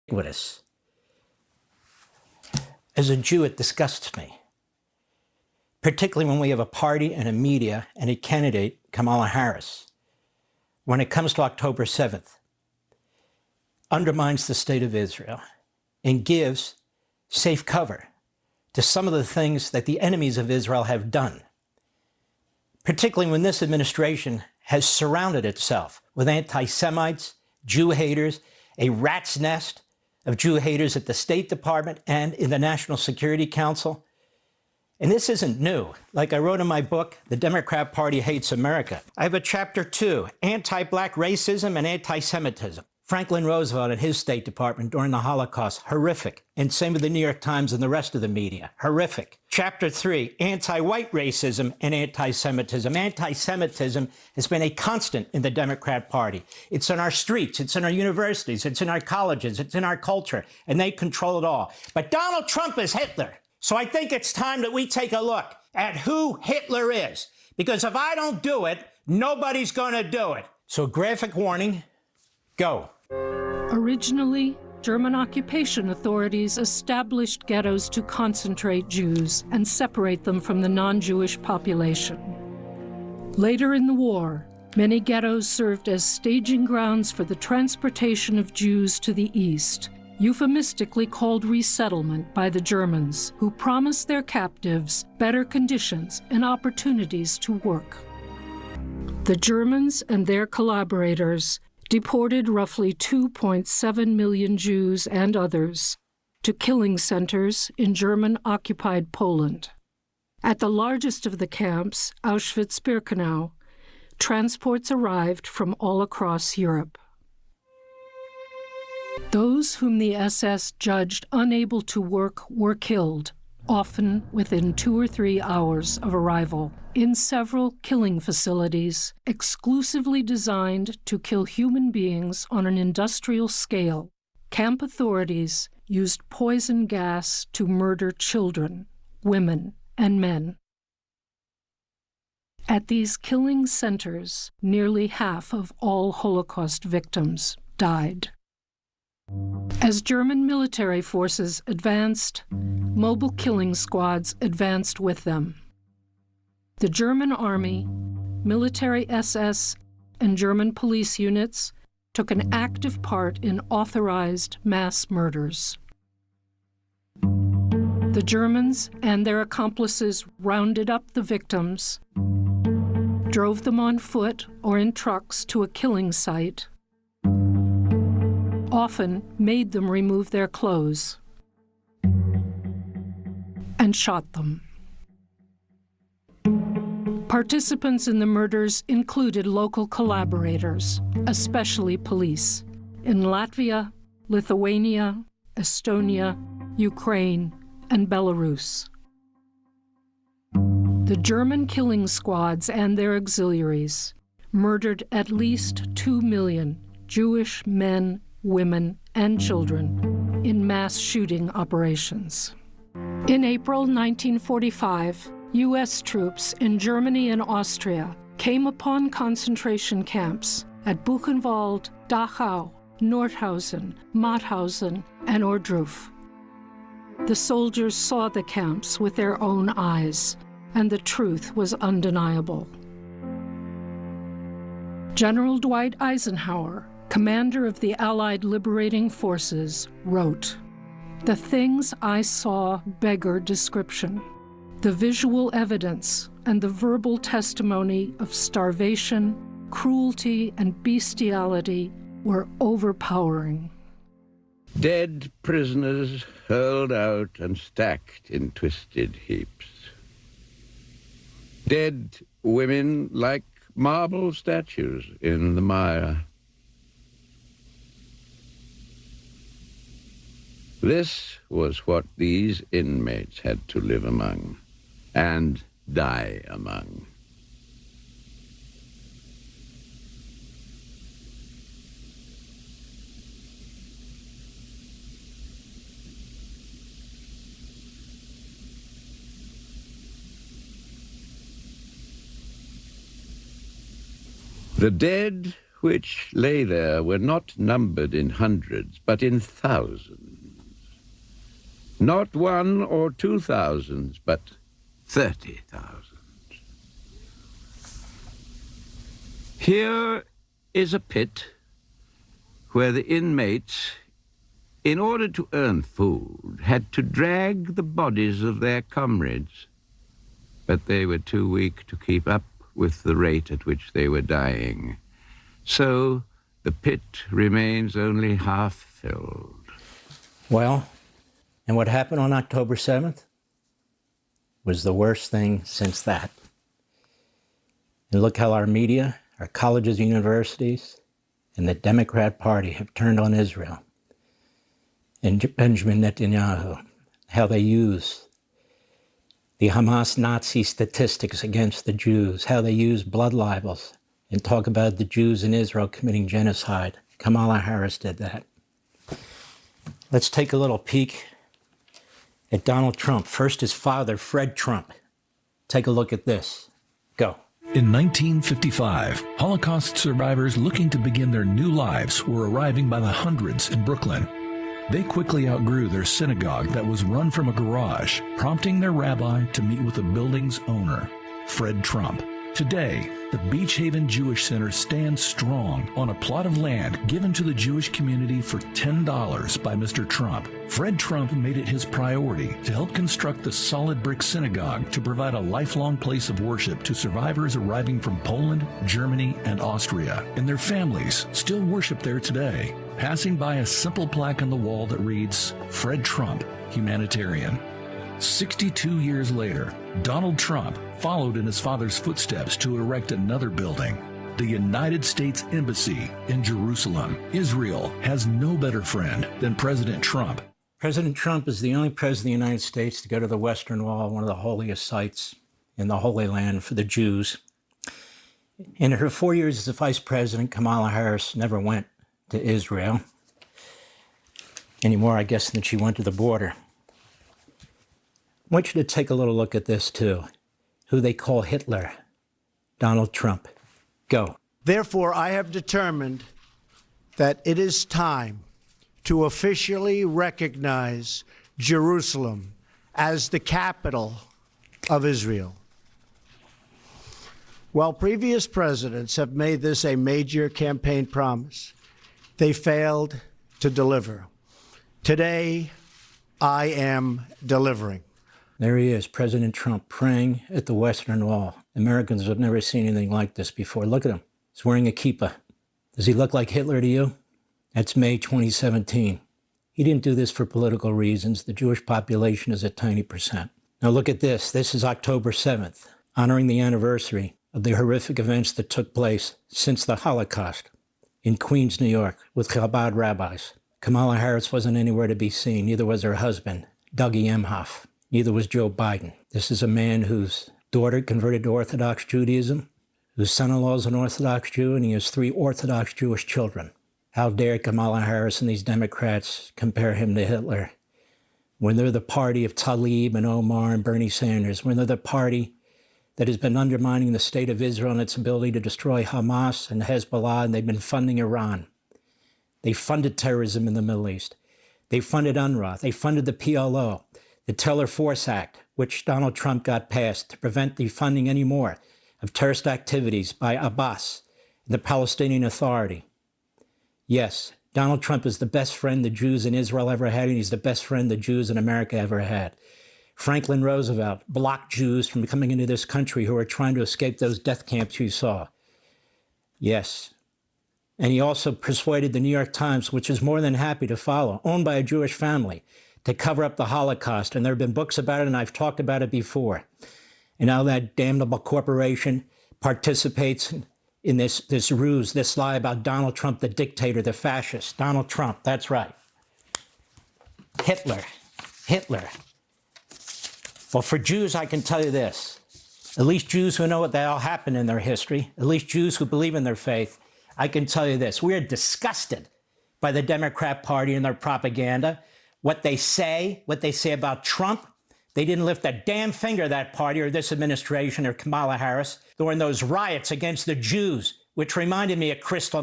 ubiquitous. As a Jew, it disgusts me, particularly when we have a party and a media and a candidate, Kamala Harris, when it comes to October 7th, undermines the state of Israel and gives safe cover to some of the things that the enemies of Israel have done, particularly when this administration has surrounded itself with anti-Semites, Jew haters, a rat's nest of Jew haters at the State Department and in the National Security Council. And this isn't new. Like I wrote in my book, The Democrat Party Hates America. I have a chapter 2, Anti-Black Racism and Anti-Semitism. Franklin Roosevelt and his State Department during the Holocaust, horrific. And same with the New York Times and the rest of the media, horrific. Chapter 3, Anti-White Racism and Anti-Semitism. Anti-Semitism has been a constant in the Democrat Party. It's in our streets, it's in our universities, it's in our colleges, it's in our culture, and they control it all. But Donald Trump is Hitler. So I think it's time that we take a look at who Hitler is. Because if I don't do it, nobody's going to do it. So graphic warning, go. Originally, German occupation authorities established ghettos to concentrate Jews and separate them from the non-Jewish population. Later in the war, many ghettos served as staging grounds for the transportation of Jews to the east, euphemistically called resettlement by the Germans, who promised their captives better conditions and opportunities to work. The Germans and their collaborators deported roughly 2.7 million Jews and others to killing centers in German-occupied Poland. At the largest of the camps, Auschwitz-Birkenau, transports arrived from all across Europe. Those whom the SS judged unable to work were killed, often within 2 or 3 hours of arrival, in several killing facilities exclusively designed to kill human beings on an industrial scale. Camp authorities used poison gas to murder children, women, and men. At these killing centers, nearly half of all Holocaust victims died. As German military forces advanced, mobile killing squads advanced with them. The German army, military SS, and German police units took an active part in authorized mass murders. The Germans and their accomplices rounded up the victims, drove them on foot or in trucks to a killing site, often made them remove their clothes, and shot them. Participants in the murders included local collaborators, especially police, in Latvia, Lithuania, Estonia, Ukraine, and Belarus. The German killing squads and their auxiliaries murdered at least 2 million Jewish men, women, and children in mass shooting operations. In April 1945, U.S. troops in Germany and Austria came upon concentration camps at Buchenwald, Dachau, Nordhausen, Mauthausen, and Ohrdruf. The soldiers saw the camps with their own eyes, and the truth was undeniable. General Dwight Eisenhower, commander of the Allied Liberating Forces, wrote, "The things I saw beggar description. The visual evidence and the verbal testimony of starvation, cruelty, and bestiality were overpowering." Dead prisoners hurled out and stacked in twisted heaps. Dead women like marble statues in the mire. This was what these inmates had to live among and die among. The dead which lay there were not numbered in hundreds, but in thousands. Not 1 or 2 thousands, but 30,000. Here is a pit where the inmates, in order to earn food, had to drag the bodies of their comrades, but they were too weak to keep up with the rate at which they were dying. So the pit remains only half filled. Well, and what happened on October 7th was the worst thing since that. And look how our media, our colleges, universities, and the Democrat Party have turned on Israel and Benjamin Netanyahu, how they use the Hamas Nazi statistics against the Jews, how they use blood libels and talk about the Jews in Israel committing genocide. Kamala Harris did that. Let's take a little peek at Donald Trump. First, his father, Fred Trump. Take a look at this. Go. In 1955, Holocaust survivors looking to begin their new lives were arriving by the hundreds in Brooklyn. They quickly outgrew their synagogue that was run from a garage, prompting their rabbi to meet with the building's owner, Fred Trump. Today, the Beach Haven Jewish Center stands strong on a plot of land given to the Jewish community for $10 by Mr. Trump. Fred Trump made it his priority to help construct the solid brick synagogue to provide a lifelong place of worship to survivors arriving from Poland, Germany, and Austria, and their families still worship there today, passing by a simple plaque on the wall that reads, Fred Trump, Humanitarian. 62 years later, Donald Trump followed in his father's footsteps to erect another building, the United States Embassy in Jerusalem. Israel has no better friend than President Trump. President Trump is the only president of the United States to go to the Western Wall, one of the holiest sites in the Holy Land for the Jews. In her 4 years as a vice president, Kamala Harris never went to Israel, any more, I guess, than she went to the border. I want you to take a little look at this, too. Who they call Hitler, Donald Trump. Go. Therefore, I have determined that it is time to officially recognize Jerusalem as the capital of Israel. While previous presidents have made this a major campaign promise, they failed to deliver. Today, I am delivering. There he is, President Trump, praying at the Western Wall. Americans have never seen anything like this before. Look at him. He's wearing a kippah. Does he look like Hitler to you? That's May 2017. He didn't do this for political reasons. The Jewish population is a tiny percent. Now look at this. This is October 7th, honoring the anniversary of the horrific events that took place since the Holocaust in Queens, New York, with Chabad rabbis. Kamala Harris wasn't anywhere to be seen. Neither was her husband, Dougie Emhoff. Neither was Joe Biden. This is a man whose daughter converted to Orthodox Judaism, whose son-in-law is an Orthodox Jew, and he has 3 Orthodox Jewish children. How dare Kamala Harris and these Democrats compare him to Hitler when they're the party of Tlaib and Omar and Bernie Sanders, when they're the party that has been undermining the state of Israel and its ability to destroy Hamas and Hezbollah, and they've been funding Iran. They funded terrorism in the Middle East. They funded UNRWA. They funded the PLO. The Teller Force Act, which Donald Trump got passed to prevent the funding anymore of terrorist activities by Abbas and the Palestinian Authority. Yes, Donald Trump is the best friend the Jews in Israel ever had, and he's the best friend the Jews in America ever had. Franklin Roosevelt blocked Jews from coming into this country who were trying to escape those death camps you saw. Yes. And he also persuaded the New York Times, which is more than happy to follow, owned by a Jewish family, to cover up the Holocaust. And there have been books about it, and I've talked about it before. And now that damnable corporation participates in this ruse, this lie about Donald Trump, the dictator, the fascist. Donald Trump, that's right. Hitler. Well, for Jews, I can tell you this. At least Jews who know what the hell happened in their history, at least Jews who believe in their faith, I can tell you this. We are disgusted by the Democrat Party and their propaganda. What they say about Trump, they didn't lift a damn finger, that party or this administration or Kamala Harris, during those riots against the Jews, which reminded me of Crystal